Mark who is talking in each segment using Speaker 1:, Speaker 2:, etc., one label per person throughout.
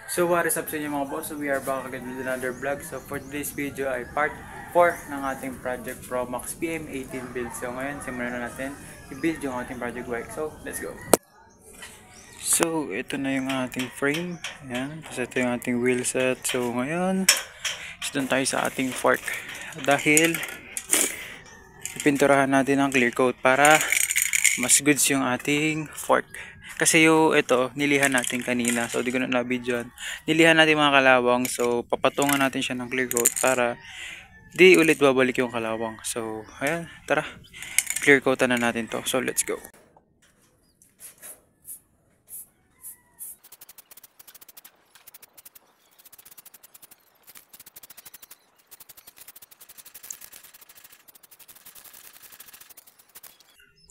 Speaker 1: So what is up sa inyo mga boss? So we are back again with another vlog. So for today's video ay part 4 ng ating Project Pro Max PM18 build. So ngayon simulan na natin i-build yung ating Project Bike. So let's go! So ito na yung ating frame. Ayan. Tapos ito yung ating wheel set. So ngayon doon tayo sa ating fork. Dahil ipinturahan natin ang clear coat para mas goods yung ating fork. Kasi yung ito, nilihan natin kanina. So, di ko na na-videoan. Nilihan natin mga kalawang. So, papatungan natin siya ng clear coat para di ulit babalik yung kalawang. So, ayan. Tara. Clear coatan na natin to. So, let's go.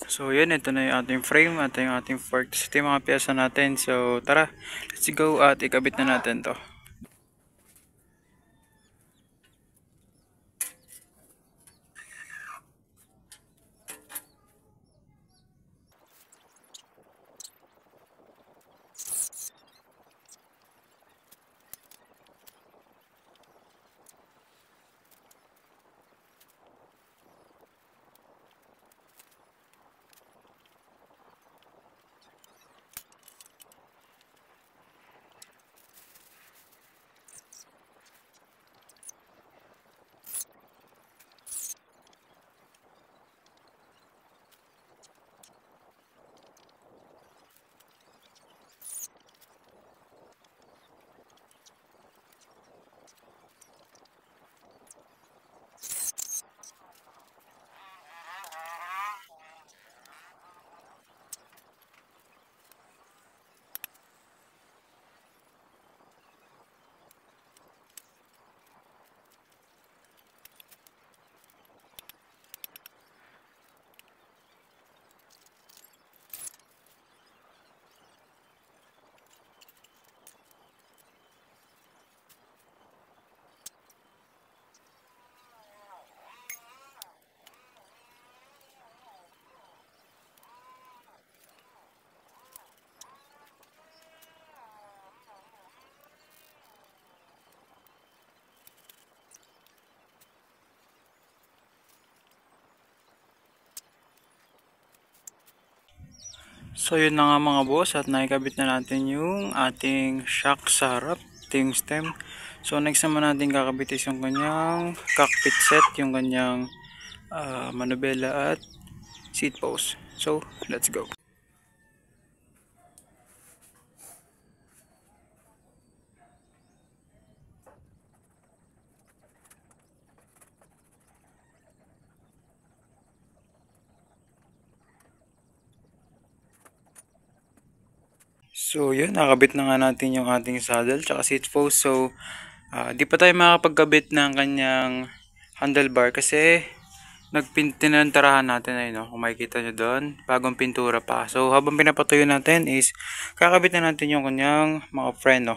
Speaker 1: So, yun. Ito na yung ating frame at yung ating fork. Ito yung mga piyesa natin. So, tara. Let's go at ikabit na natin to. So yun na nga mga boss at naikabit na natin yung ating shock sa harap, yung stem. So next naman natin kakabit is yung kanyang cockpit set, yung kanyang manubela at seat post. So let's go. So yun, nakabit na nga natin yung ating saddle tsaka seat post. So di pa tayo makapagkabit ng kanyang handlebar kasi tinantarahan natin ay no, kung makikita nyo doon, bagong pintura pa. So habang pinapatuyo natin is kakabit na natin yung kanyang mga preno.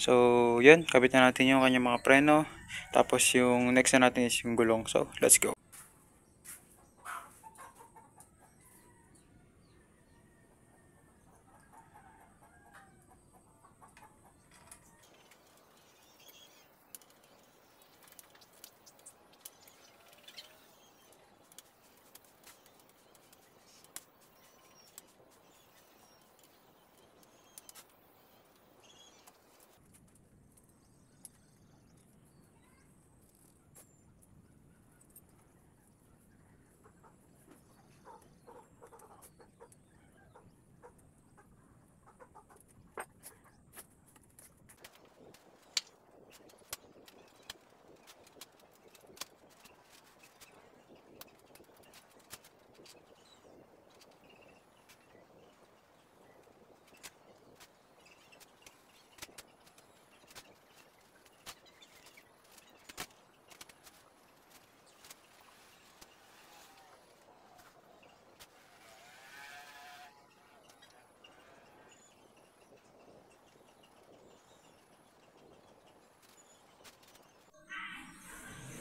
Speaker 1: So yun, kabit na natin yung kanyang mga preno. Tapos yung next na natin is yung gulong. So let's go.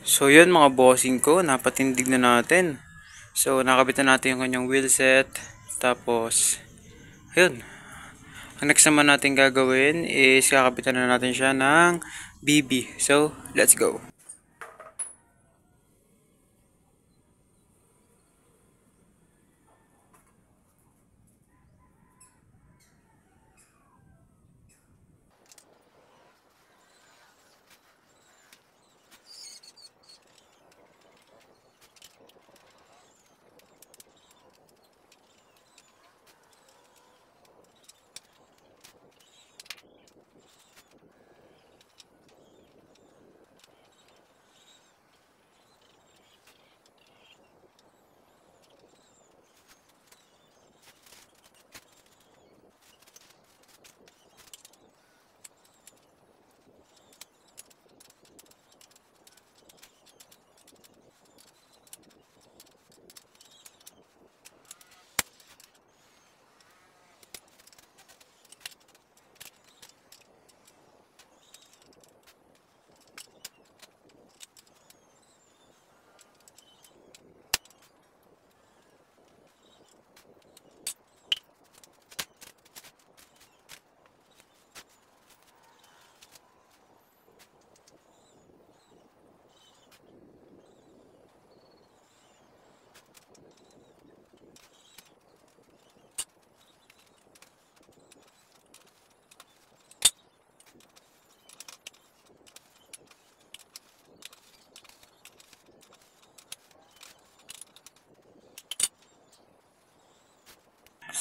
Speaker 1: So yun mga bossing ko, napatindig na natin. So nakabit na natin yung kanyang wheel set. Tapos, yun. Ang next naman natin gagawin is kakapitan na natin siya ng BB. So, let's go.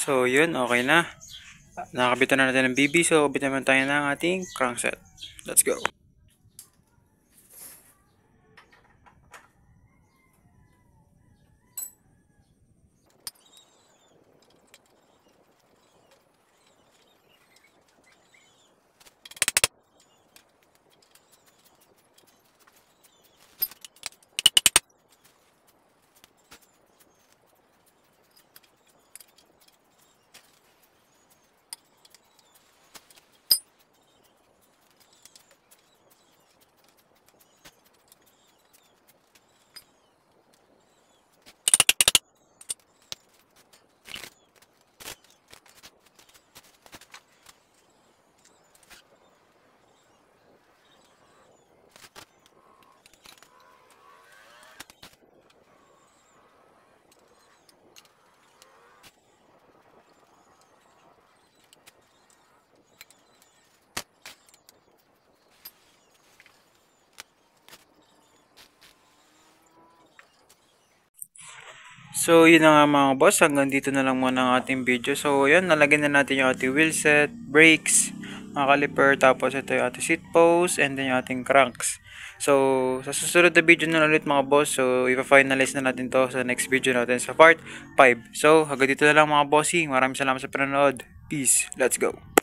Speaker 1: So, yun, okay na. Nakabitan na natin ng BB, so kabitan naman tayo ng ating crankset. Let's go. So, yun na nga mga boss. Hanggang dito na lang muna ang ating video. So, yun. Nalagyan na natin yung ating wheelset, brakes, mga caliper, tapos ito yung ating seat post, and then yung ating cranks. So, sa susunod na video na ulit mga boss. So, ipa-finalize na natin to sa next video natin sa part 5. So, hanggang dito na lang mga bossing. Maraming salamat sa panonood. Peace. Let's go.